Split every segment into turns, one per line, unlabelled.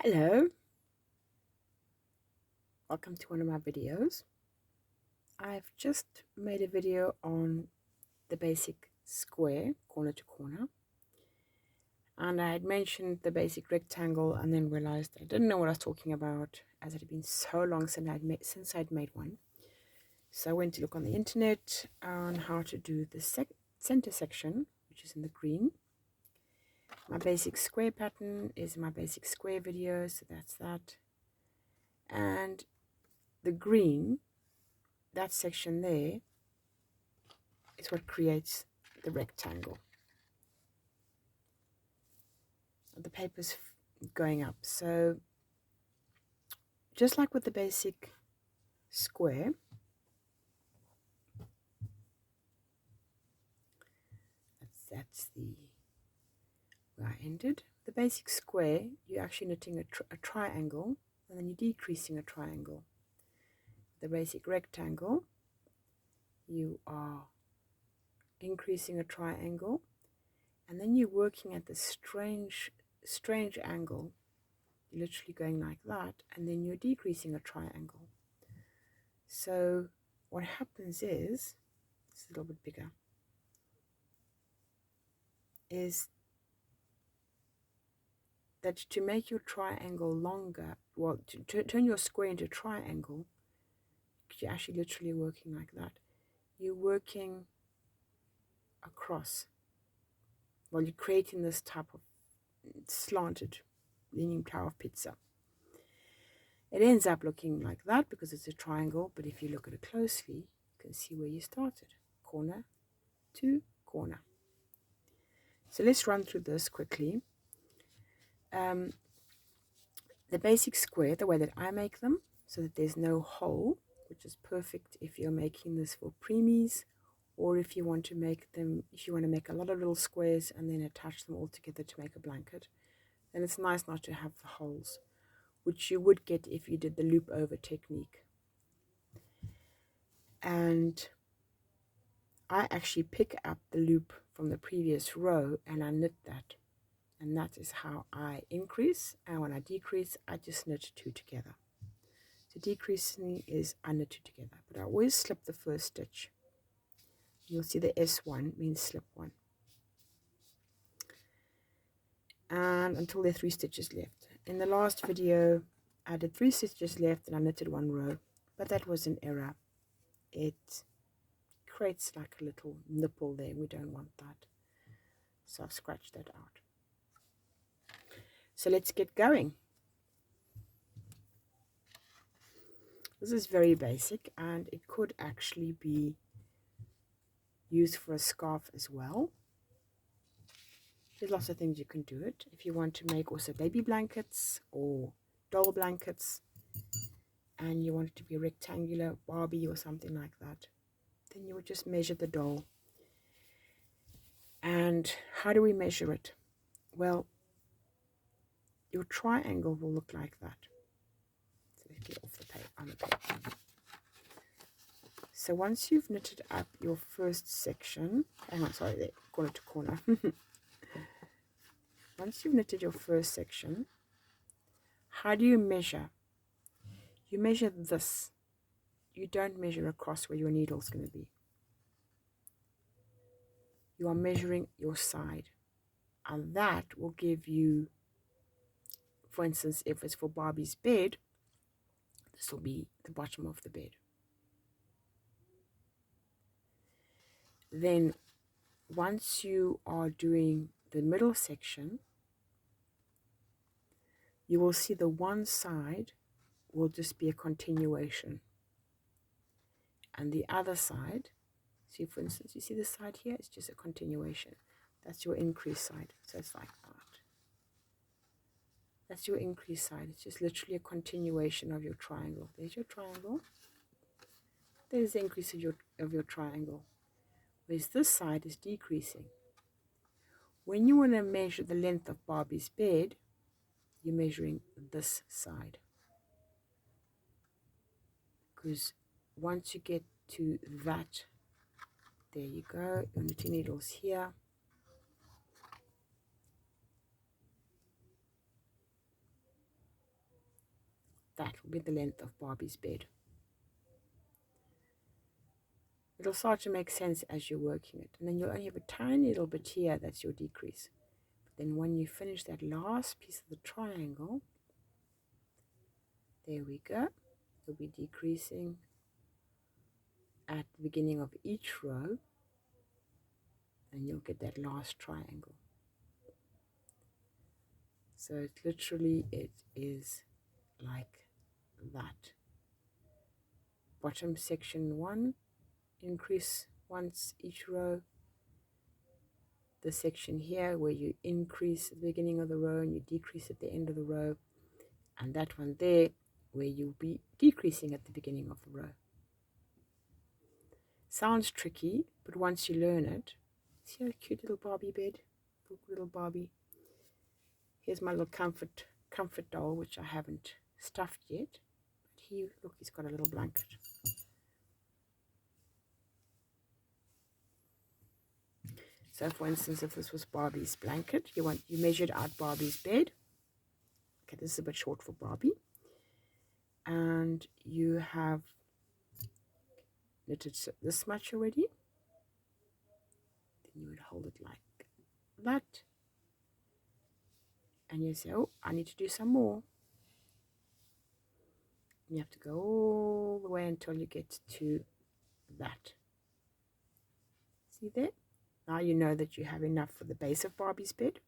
Hello, welcome to one of my videos. I've just made a video on the basic square, corner to corner, and I had mentioned the basic rectangle and then realized I didn't know what I was talking about as it had been so long since I'd made one. So I went to look on the internet on how to do the center section, which is in the green. My basic square pattern is my basic square video, so that's that. And the green, that section there, is what creates the rectangle. The paper's going up. So just like with the basic square, that's the where I ended. The basic square, you're actually knitting a triangle, and then you're decreasing a triangle. The basic rectangle, you are increasing a triangle, and then you're working at this strange angle. You're literally going like that, and then you're decreasing a triangle. So what happens is, it's a little bit bigger, is that to make your triangle longer, well, to turn your square into a triangle, you're actually literally working like that. You're working across. Well, you're creating this type of slanted leaning tower of pizza. It ends up looking like that because it's a triangle, but if you look at it closely, you can see where you started, corner to corner. So let's run through this quickly. The basic square, the way that I make them, so that there's no hole, which is perfect if you're making this for preemies, or if you want to make a lot of little squares and then attach them all together to make a blanket, then it's nice not to have the holes, which you would get if you did the loop over technique. And I actually pick up the loop from the previous row and I knit that. And that is how I increase, and when I decrease, I just knit two together. So decreasing is I knit two together, but I always slip the first stitch. You'll see the S1 means slip one. And until there are 3 stitches left. In the last video, I did 3 stitches left and I knitted 1 row, but that was an error. It creates like a little nipple there. We don't want that. So I've scratched that out. So let's get going. This is very basic and it could actually be used for a scarf as well. There's lots of things you can do it. If you want to make also baby blankets or doll blankets and you want it to be a rectangular Barbie or something like that, then you would just measure the doll. And how do we measure it? Well, your triangle will look like that. So let's get off the paper. So once you've knitted up your first section, hang on, sorry, there, corner to corner. Once you've knitted your first section, how do you measure? You measure this. You don't measure across where your needle's going to be. You are measuring your side. And that will give you, for instance, if it's for Barbie's bed, this will be the bottom of the bed. Then once you are doing the middle section, you will see the one side will just be a continuation. And the other side, see, for instance, you see this side here? It's just a continuation. That's your increase side. So it's like that. That's your increase side. It's just literally a continuation of your triangle. There's your triangle. There's the increase of your triangle. Whereas this side is decreasing. When you want to measure the length of Barbie's bed, you're measuring this side. Because once you get to that, there you go, your knitting needle's here. that will be the length of Barbie's bed. It'll start to make sense as you're working it, and then you'll only have a tiny little bit here that's your decrease. But then when you finish that last piece of the triangle, there we go, you'll be decreasing at the beginning of each row, and you'll get that last triangle. So it literally, it is like that. Bottom section 1, increase once each row. The section here where you increase at the beginning of the row and you decrease at the end of the row, and that one there where you'll be decreasing at the beginning of the row. Sounds tricky, but once you learn it, see how cute little Barbie bed, little Barbie. Here's my little comfort doll, which I haven't stuffed yet. But look, he's got a little blanket. So for instance, if this was Barbie's blanket, you measured out Barbie's bed. Okay, this is a bit short for Barbie. And you have knitted this much already. Then you would hold it like that. And you say, oh, I need to do some more. And you have to go all the way until you get to that. See there? Now you know that you have enough for the base of Barbie's bed.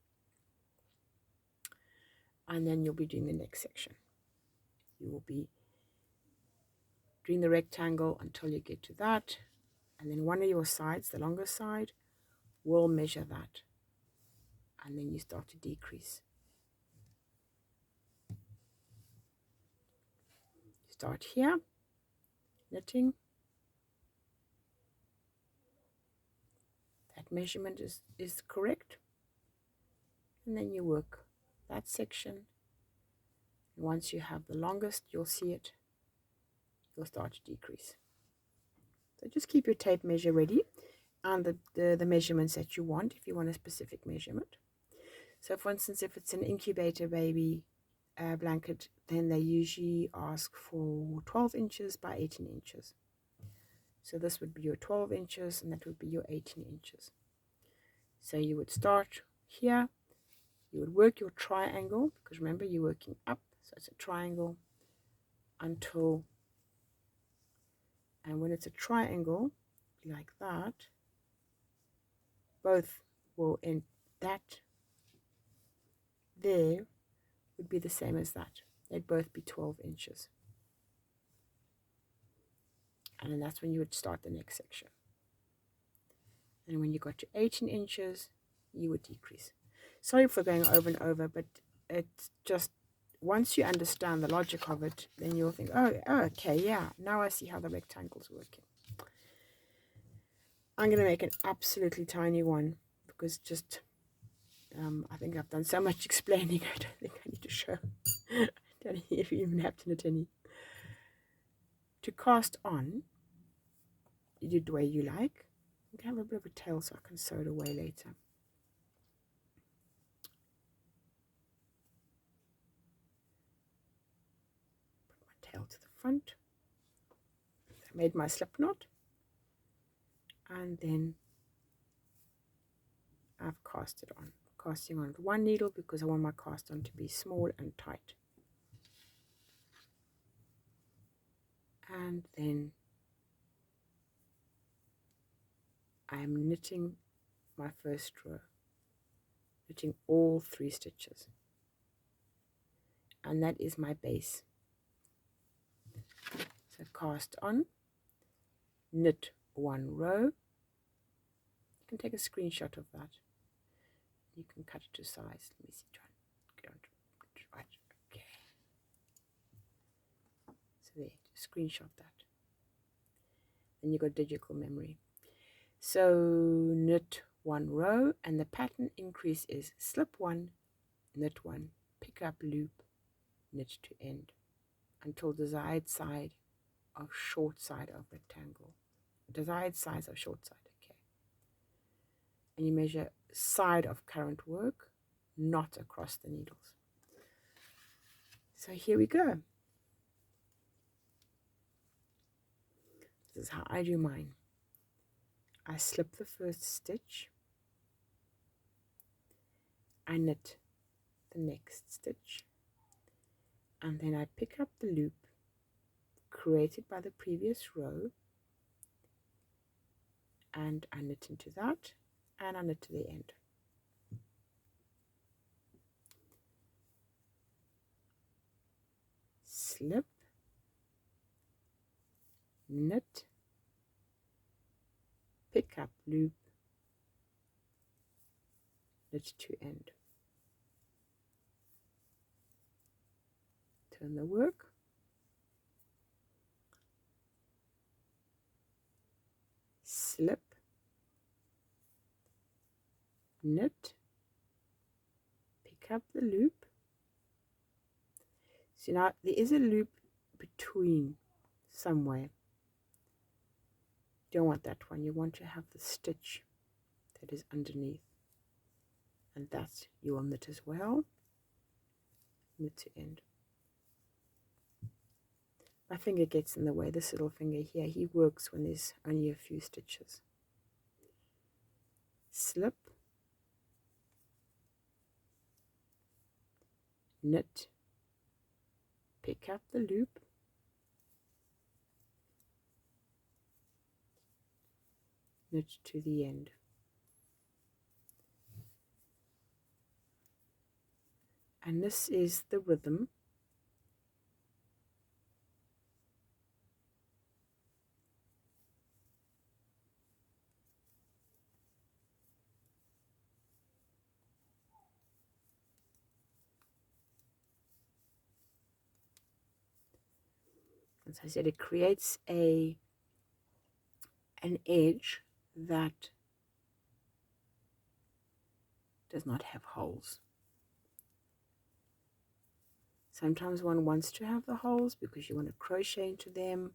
And then you'll be doing the next section. You will be doing the rectangle until you get to that. And then one of your sides, the longer side, will measure that. And then you start to decrease. Start here, knitting. That measurement is correct. And then you work that section. And once you have the longest, you'll see it. You'll start to decrease. So just keep your tape measure ready and the measurements that you want if you want a specific measurement. So for instance, if it's an incubator baby blanket, then they usually ask for 12 inches by 18 inches. So this would be your 12 inches and that would be your 18 inches. So you would start here, you would work your triangle, because remember you're working up, so it's a triangle until, and when it's a triangle like that, both will end, that there would be the same as that. They'd both be 12 inches. And then that's when you would start the next section. And when you got to 18 inches, you would decrease. Sorry for going over and over, but it's just, once you understand the logic of it, then you'll think, oh, okay, yeah, now I see how the rectangle's working. I'm going to make an absolutely tiny one, because just, I think I've done so much explaining, I don't think I need to show. I don't know if you even have to knit any. To cast on, you do it the way you like. You can have a bit of a tail so I can sew it away later. Put my tail to the front. I made my slip knot. And then I've cast it on. Casting on one needle because I want my cast on to be small and tight. And then I am knitting my first row, knitting all 3 stitches, and that is my base. So cast on, knit 1 row. You can take a screenshot of that. You can cut it to size. Let me see, right, okay. So there, just screenshot that. Then you got digital memory. So knit 1 row, and the pattern increase is slip 1, knit 1, pick up loop, knit to end until desired side of short side of rectangle. Desired size of short side, okay. And you measure side of current work, not across the needles. So here we go. This is how I do mine. I slip the first stitch, I knit the next stitch, and then I pick up the loop created by the previous row, and I knit into that, and I knit to the end. Slip, knit, pick up loop, knit to end. Turn the work, slip, knit, pick up the loop. So now there is a loop between somewhere. You don't want that one, you want to have the stitch that is underneath, and that you will knit as well. Knit to end. My finger gets in the way, this little finger here. He works when there's only a few stitches. Slip, knit, pick up the loop, knit to the end. And this is the rhythm. As I said, it creates an edge that does not have holes. Sometimes one wants to have the holes because you want to crochet into them,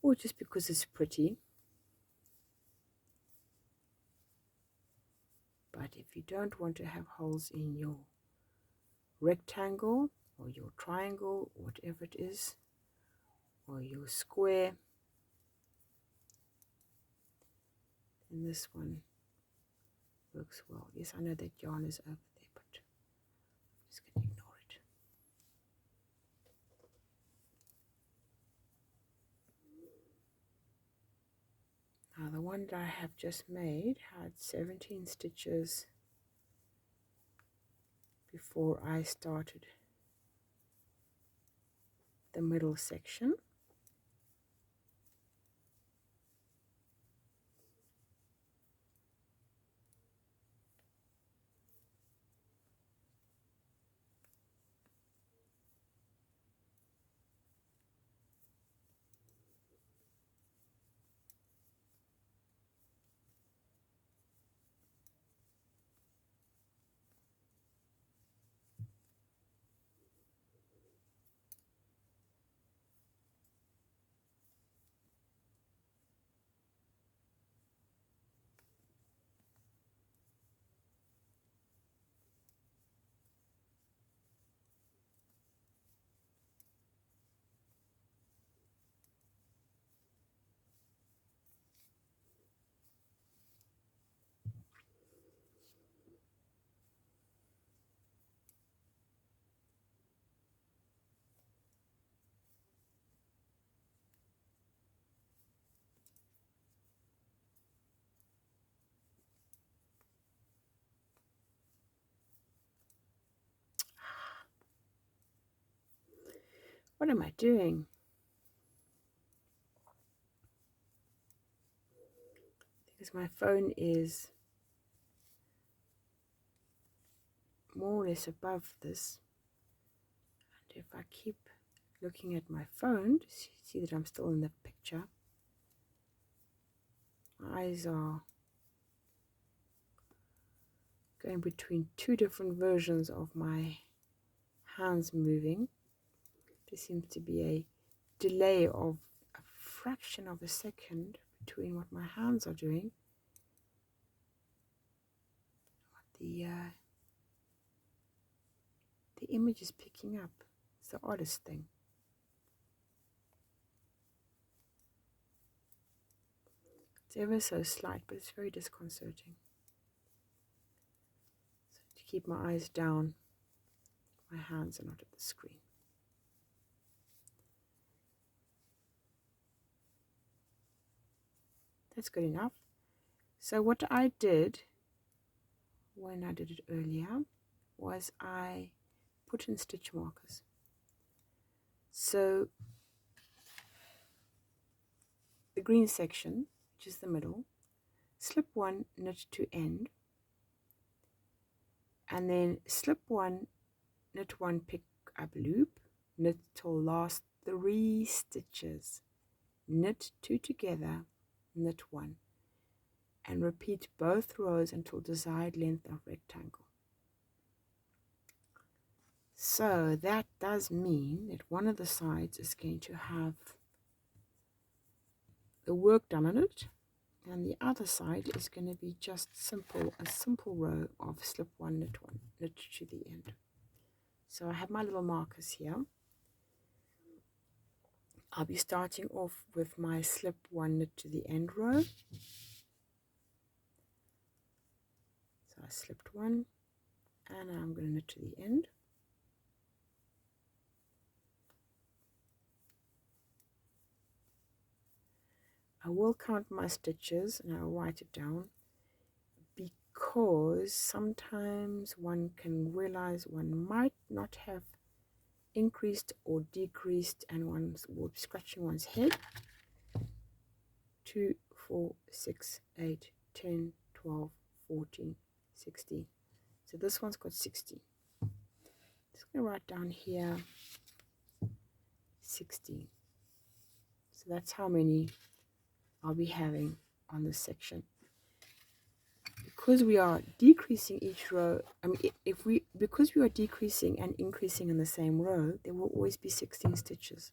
or just because it's pretty. But if you don't want to have holes in your rectangle or your triangle, whatever it is, or your square, then this one works well. Yes, I know that yarn is over there, but I'm just going to ignore it. Now the one that I have just made had 17 stitches before I started the middle section. What am I doing? Because my phone is more or less above this, and if I keep looking at my phone to see that I'm still in the picture, my eyes are going between two different versions of my hands moving. There seems to be a delay of a fraction of a second between what my hands are doing, what the image is picking up. It's the oddest thing. It's ever so slight, but it's very disconcerting. So to keep my eyes down, my hands are not at the screen. That's good enough. So what I did when I did it earlier was I put in stitch markers. So the green section, which is the middle, slip one, knit to end, and then slip one, knit one, pick up loop, knit till last 3 stitches, knit 2 together, knit 1, and repeat both rows until desired length of rectangle. So that does mean that one of the sides is going to have the work done on it, and the other side is going to be just a simple row of slip one, knit to the end. So I have my little markers here. I'll be starting off with my slip one, knit to the end row. So I slipped one, and I'm going to knit to the end. I will count my stitches and I'll write it down, because sometimes one can realize one might not have increased or decreased, and one will be scratching one's head. 2, 4, 6, 8, 10, 12, 14, 16. So this one's got 16. Just going to write down here 16. So that's how many I'll be having on this section. Because we are decreasing each row, because we are decreasing and increasing in the same row, there will always be 16 stitches.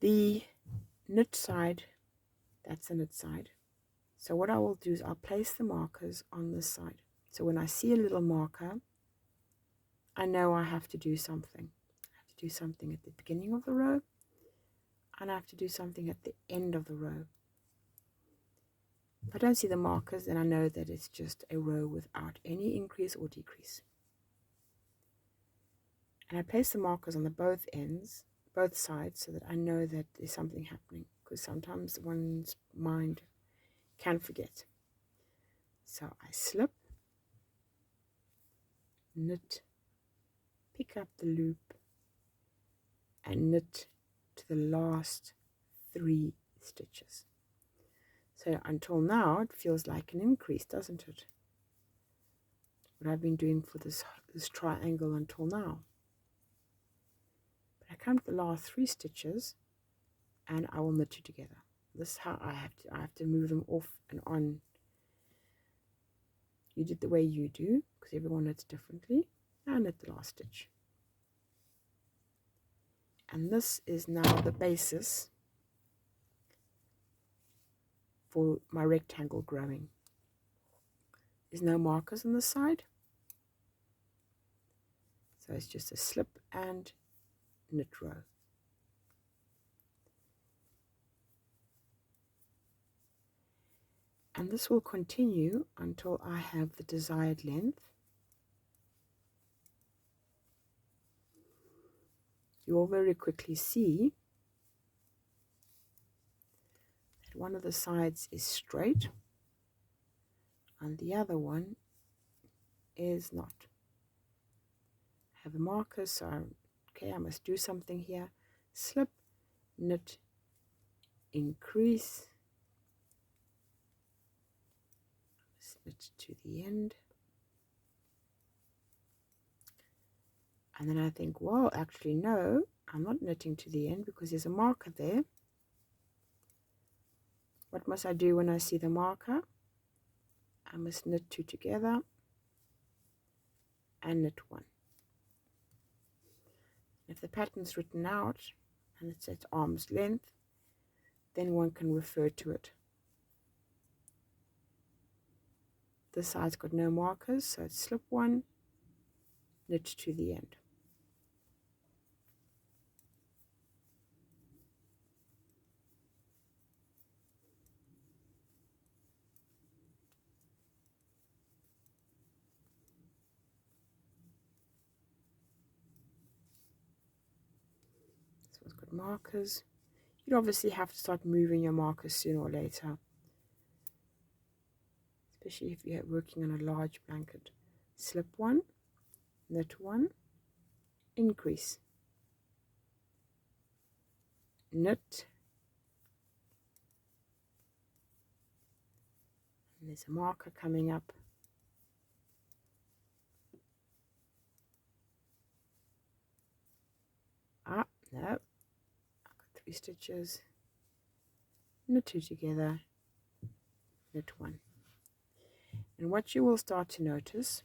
The knit side, that's the knit side. So what I will do is I'll place the markers on this side. So when I see a little marker, I know I have to do something. I have to do something at the beginning of the row, and I have to do something at the end of the row. If I don't see the markers, then I know that it's just a row without any increase or decrease. And I place the markers on the both ends, both sides, so that I know that there's something happening, because sometimes one's mind can forget. So I slip, knit, pick up the loop, and knit to the last 3 stitches. So until now, it feels like an increase, doesn't it? What I've been doing for this triangle until now. But I come to the last 3 stitches, and I will knit 2 together. This is how I have to move them off and on. You did the way you do, because everyone knits differently. And knit the last stitch. And this is now the basis for my rectangle growing. There's no markers on the side, so it's just a slip and knit row. And this will continue until I have the desired length. You will very quickly see that one of the sides is straight and the other one is not. I have a marker, so okay, I must do something here. Slip, knit, increase, knit to the end, and then I think, well, actually no, I'm not knitting to the end because there's a marker there. What must I do when I see the marker? I must knit 2 together and knit 1. If the pattern's written out and it's at arm's length, then one can refer to it. This side's got no markers, so it's slip 1, knit to the end. markers. You'd obviously have to start moving your markers sooner or later, especially if you're working on a large blanket. Slip one, knit one, increase, knit, and there's a marker coming up. No, I've got 3 stitches, knit 2 together, knit 1. And what you will start to notice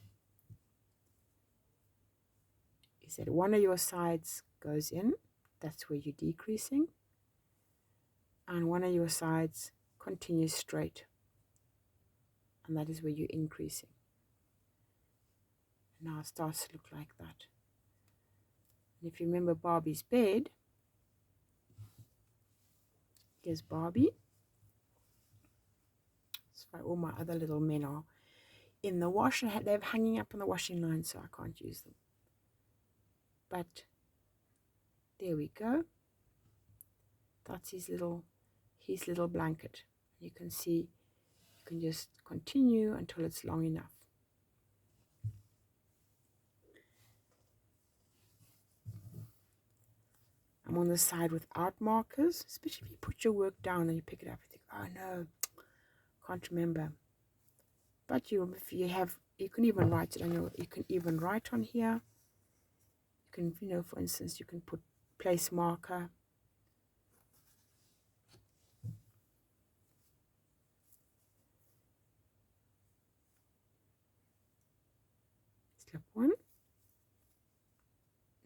is that one of your sides goes in, that's where you're decreasing, and one of your sides continues straight, and that is where you're increasing. And now it starts to look like that. And if you remember Barbie's bed, here's Barbie. That's why all my other little men are in the wash. They're hanging up on the washing line, so I can't use them. But there we go. That's his little blanket. You can see, you can just continue until it's long enough. I'm on the side without markers, especially if you put your work down and you pick it up and think, oh no, can't remember. But if you have, you can even write it on your, you can even write on here. You can, you know, for instance, you can put place marker. Slip one,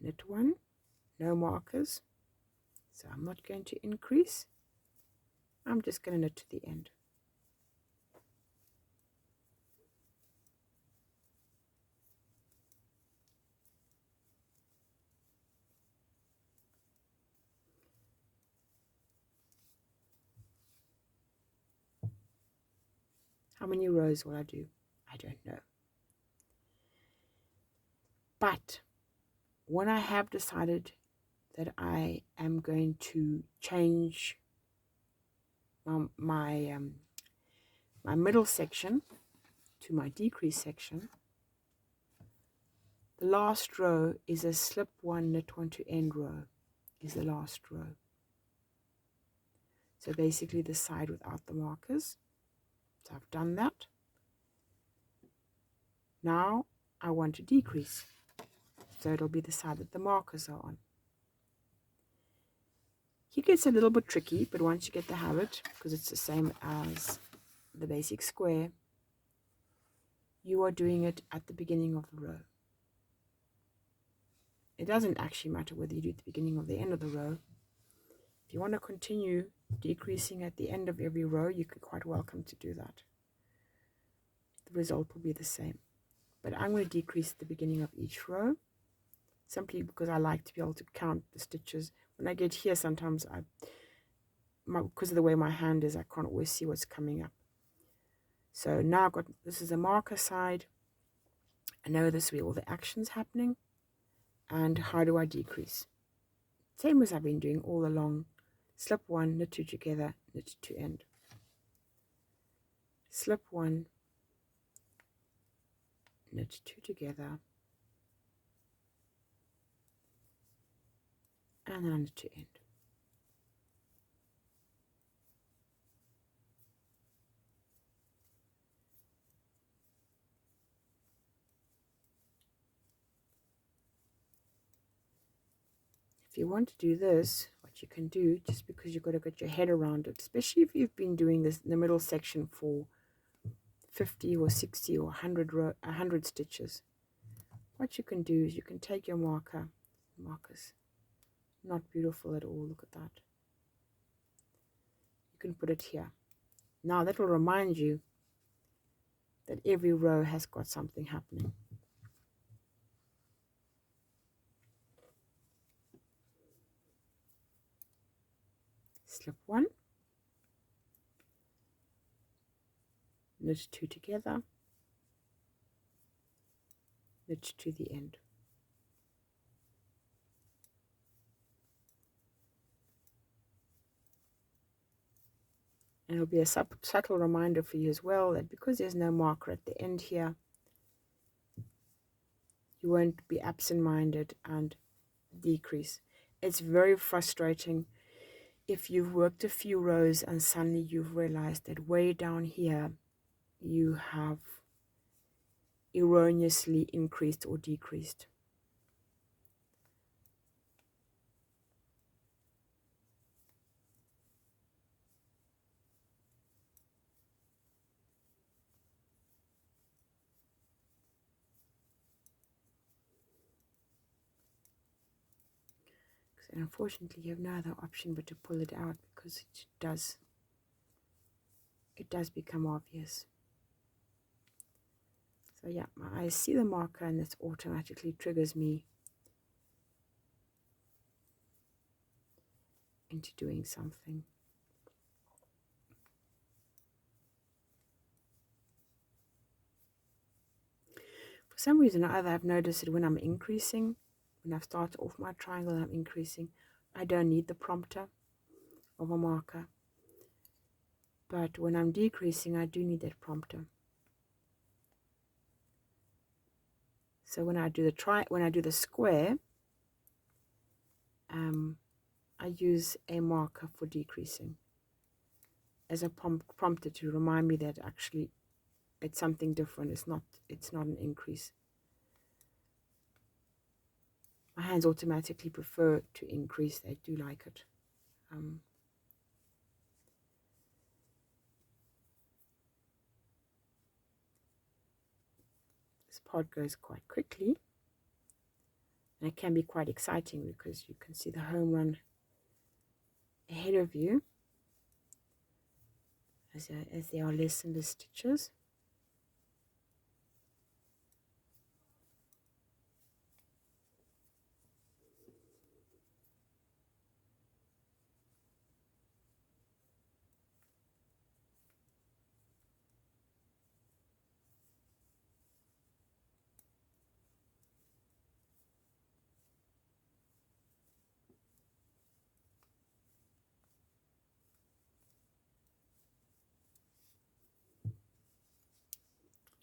knit one, no markers. So I'm not going to increase. I'm just going to knit to the end. How many rows will I do? I don't know. But when I have decided that I am going to change my middle section to my decrease section, the last row is a slip one, knit one to end row, is the last row. So basically the side without the markers. So I've done that. Now I want to decrease. So it'll be the side that the markers are on. Here gets a little bit tricky, but once you get the habit, because it's the same as the basic square, you are doing it at the beginning of the row. It doesn't actually matter whether you do it at the beginning or the end of the row. If you want to continue decreasing at the end of every row, you could quite welcome to do that. The result will be the same. But I'm going to decrease at the beginning of each row, simply because I like to be able to count the stitches. When I get here, sometimes because of the way my hand is, I can't always see what's coming up. So now I've got, this is a marker side. I know this is where all the action's happening. And how do I decrease? Same as I've been doing all along. Slip one, knit two together, knit to end. Slip one, knit two together, and then knit to end. If you want to do this, what you can do, just because you've got to get your head around it, especially if you've been doing this in the middle section for 50 or 60 or 100 stitches, what you can do is you can take your markers, not beautiful at all, look at that. You can put it here. Now that will remind you that every row has got something happening. Slip one, knit two together, knit to the end. And it'll be a subtle reminder for you as well that because there's no marker at the end here, you won't be absent-minded and decrease. It's very frustrating if you've worked a few rows and suddenly you've realized that way down here you have erroneously increased or decreased. And unfortunately you have no other option but to pull it out because it does become obvious. So yeah, I see the marker and it automatically triggers me into doing something. For some reason or other, I've noticed that when I'm increasing, when I've started off my triangle and I'm increasing, I don't need the prompter of a marker. But when I'm decreasing, I do need that prompter. So when I do the square, I use a marker for decreasing as a prompter to remind me that actually it's something different. It's not an increase. My hands automatically prefer to increase. They do like it. This part goes quite quickly. And it can be quite exciting because you can see the home run ahead of you as there are less and less stitches.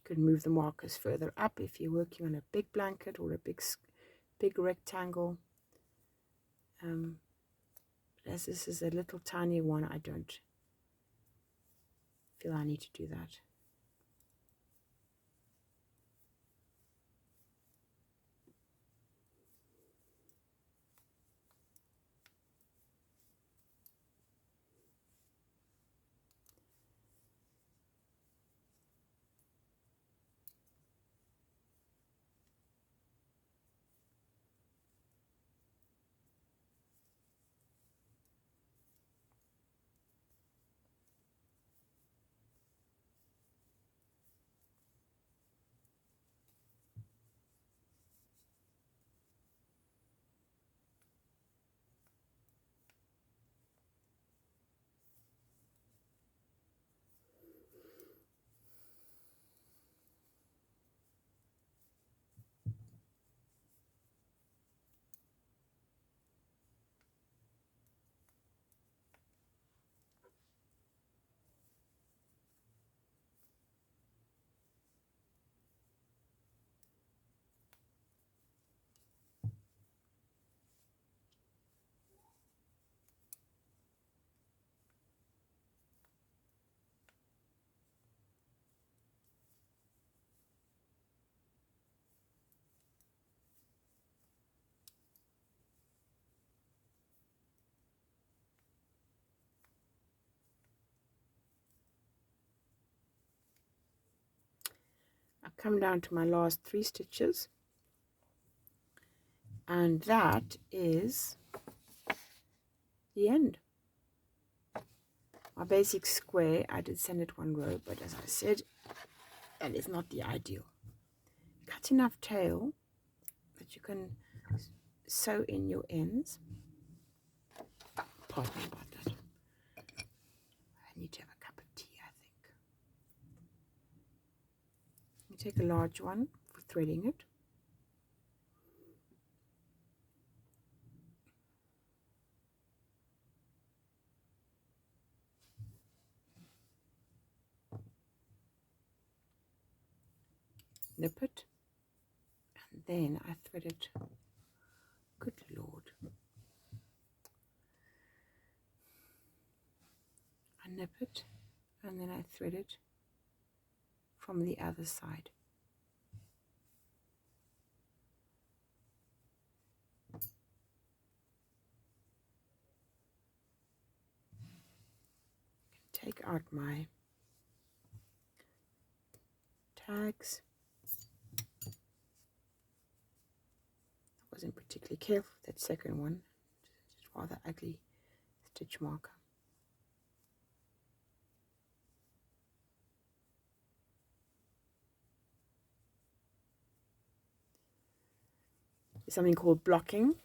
You can move the markers further up if you're working on a big blanket or a big rectangle. As this is a little tiny one, I don't feel I need to do that. I've come down to my last 3 stitches, and that is the end. My basic square, I did send it 1 row, but as I said, that is not the ideal. Cut enough tail that you can sew in your ends. Pardon me about that. I need to have a cup of tea, I think. You take a large one for threading it. nip it, and then I thread it. Good Lord. I nip it, and then I thread it from the other side. Take out my tags. I wasn't particularly careful with that second one. It's rather ugly stitch marker. There's something called blocking.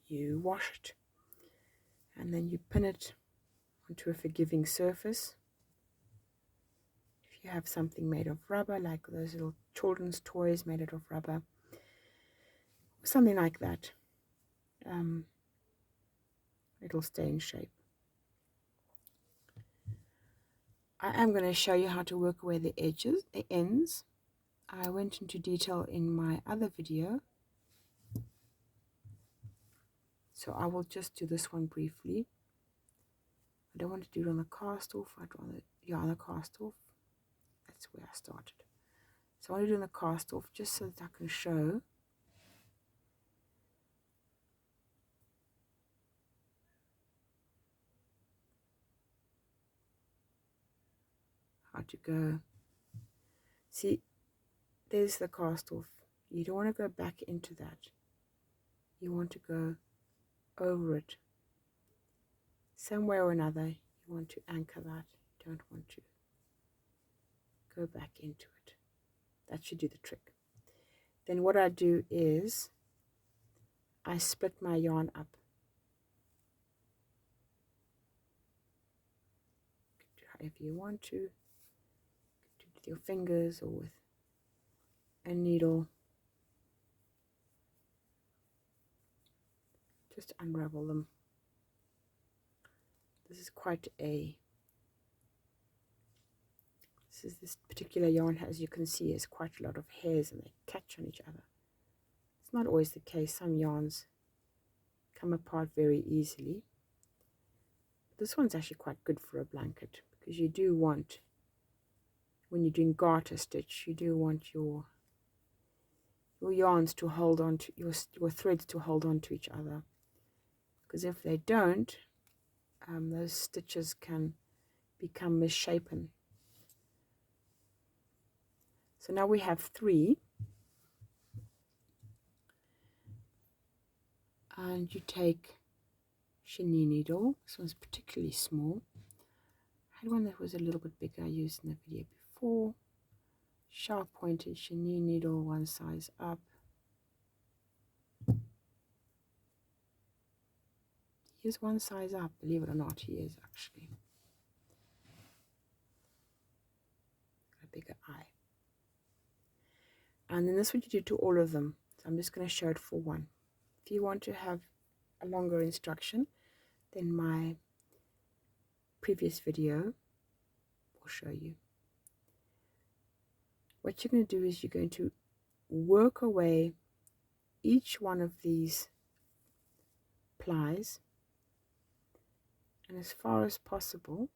You wash it and then you pin it onto a forgiving surface. If you have something made of rubber, like those little children's toys made out of rubber, something like that, it'll stay in shape. I am going to show you how to work away the edges, the ends. I went into detail in my other video, so I will just do this one briefly. I don't want to do it on the cast off. I'd rather, yeah, on the cast off. That's where I started. So I want to do it on the cast off just so that I can show how to go. See, there's the cast off. You don't want to go back into that. You want to go over it. Some way or another, you want to anchor that. You don't want to go back into it. That should do the trick. Then what I do is I split my yarn up. Do however you want to. Do it with your fingers or with a needle. Just unravel them. This particular yarn, as you can see, has quite a lot of hairs and they catch on each other. It's not always the case. Some yarns come apart very easily. This one's actually quite good for a blanket, because you do want, when you're doing garter stitch, you do want your yarns to hold on to, your threads to hold on to each other, because if they don't, those stitches can become misshapen. So now we have 3, and you take chenille needle. This one's particularly small. I had one that was a little bit bigger I used in the video before. Sharp pointed chenille needle, one size up. He is one size up, believe it or not, he is actually. Got a bigger eye. And then this is what you do to all of them. So I'm just going to show it for one. If you want to have a longer instruction, then my previous video will show you. What you're going to do is you're going to work away each one of these plies, and as far as possible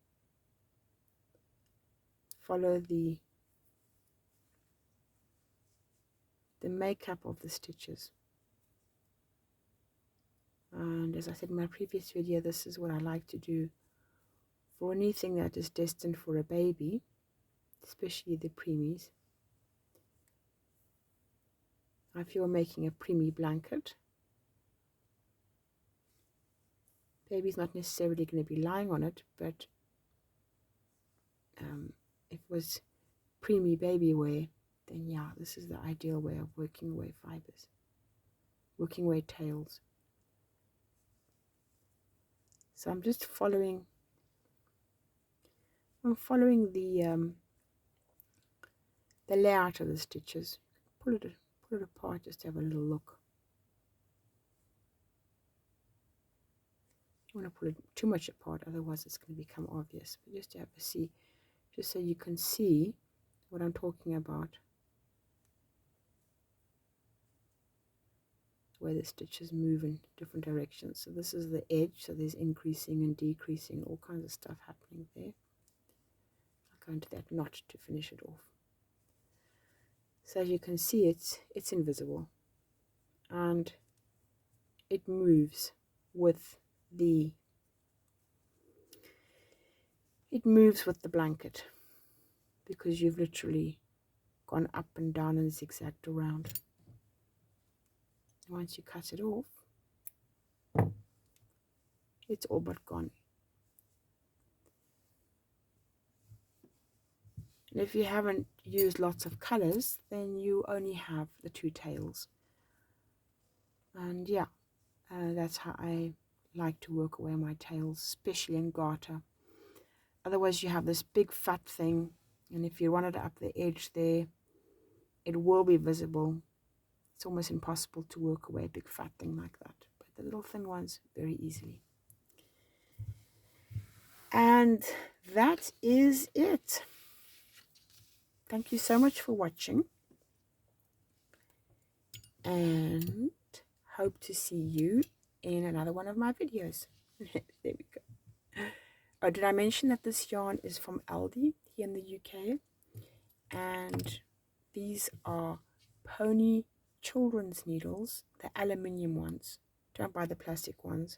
follow the makeup of the stitches. And as I said in my previous video, this is what I like to do for anything that is destined for a baby, especially the preemies. If you're making a preemie blanket, baby's not necessarily going to be lying on it, but if it was preemie baby wear, then yeah, this is the ideal way of working away fibers, working away tails. So I'm just following. I'm following the layout of the stitches. Pull it apart just to have a little look. You want to pull it too much apart, otherwise it's going to become obvious. But just to have a see, just so you can see what I'm talking about. way the stitches move in different directions. So this is the edge, so there's increasing and decreasing, all kinds of stuff happening there. I'll go into that knot to finish it off. So as you can see, it's invisible, and it moves with the blanket, because you've literally gone up and down and zigzagged around. Once you cut it off, it's all but gone. And if you haven't used lots of colors, then you only have the two tails. And yeah, that's how I like to work away my tails, especially in garter. Otherwise you have this big fat thing, and if you run it up the edge there, it will be visible. It's almost impossible to work away a big fat thing like that, but the little thin ones, very easily. And that is it. Thank you so much for watching, and hope to see you in another one of my videos. There we go. Oh, did I mention that this yarn is from ALDI here in the UK? And these are pony children's needles, the aluminium ones. Don't buy the plastic ones.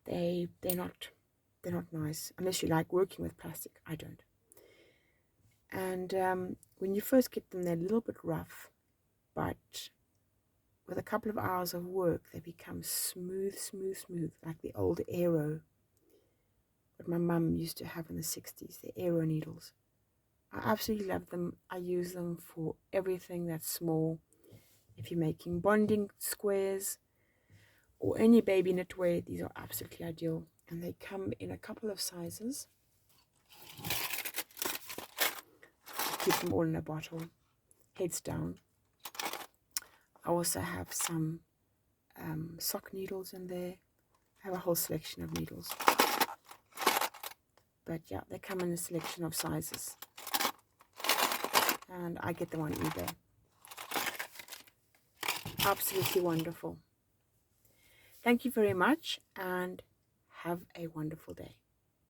They're not nice unless you like working with plastic. I don't. And when you first get them, they're a little bit rough, but with a couple of hours of work, they become smooth, like the old Aero, what my mum used to have in the 60s, the Aero needles. I absolutely love them. I use them for everything that's small. If you're making bonding squares or any baby knitwear, these are absolutely ideal. And they come in a couple of sizes. Keep them all in a bottle, heads down. I also have some sock needles in there. I have a whole selection of needles. But yeah, they come in a selection of sizes. And I get them on eBay. Absolutely wonderful. Thank you very much, and have a wonderful day.